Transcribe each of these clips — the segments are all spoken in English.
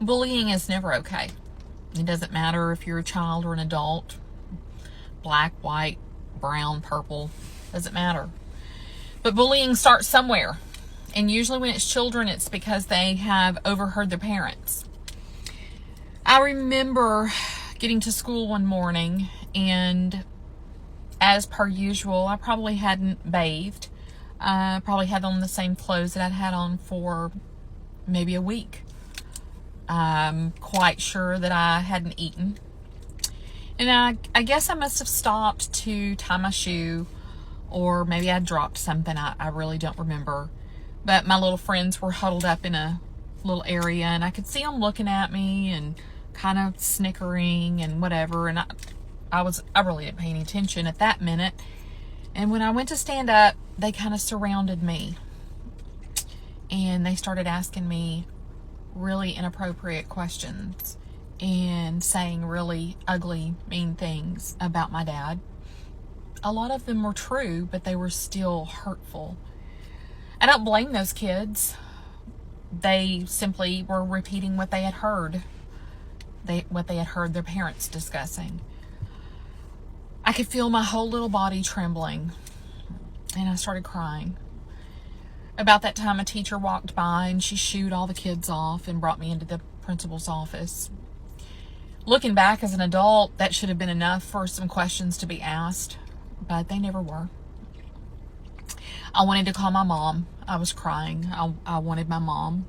Bullying is never okay. It doesn't matter if you're a child or an adult, black, white, brown, purple, doesn't matter. But bullying starts somewhere. And usually when it's children, it's because they have overheard their parents. I remember getting to school one morning, and as per usual, I probably hadn't bathed. I probably had on the same clothes that I'd had on for maybe a week. I'm quite sure that I hadn't eaten. And I guess I must have stopped to tie my shoe, or maybe I dropped something. I really don't remember. But my little friends were huddled up in a little area, and I could see them looking at me and kind of snickering and whatever. And I really didn't pay any attention at that minute. And when I went to stand up, they kind of surrounded me, and they started asking me really inappropriate questions and saying really ugly, mean things about my dad. A lot of them were true, but they were still hurtful. I don't blame those kids. They simply were repeating what they had heard. What they had heard their parents discussing. I could feel my whole little body trembling, and I started crying. About that time, a teacher walked by, and she shooed all the kids off and brought me into the principal's office. Looking back as an adult, that should have been enough for some questions to be asked, but they never were. I wanted to call my mom. I was crying. I wanted my mom.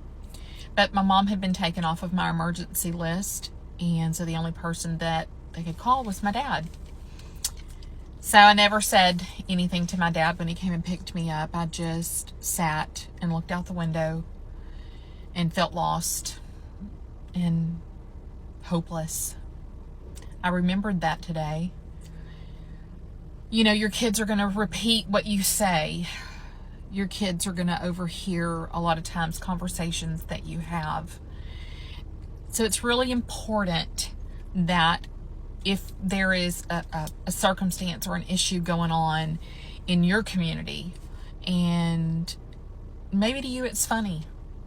But my mom had been taken off of my emergency list, and so the only person that they could call was my dad. So I never said anything to my dad when he came and picked me up. I just sat and looked out the window and felt lost and hopeless. I remembered that today. You know, your kids are going to repeat what you say. Your kids are going to overhear a lot of times conversations that you have. So it's really important that if there is a circumstance or an issue going on in your community, and maybe to you it's funny,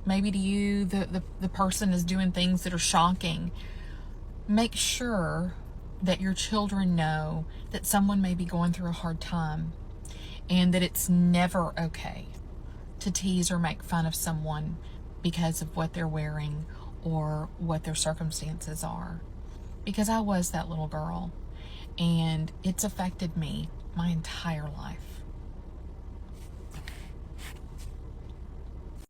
maybe to you the person is doing things that are shocking, make sure that your children know that someone may be going through a hard time, and that it's never okay to tease or make fun of someone because of what they're wearing or what their circumstances are. Because I was that little girl, and it's affected me my entire life.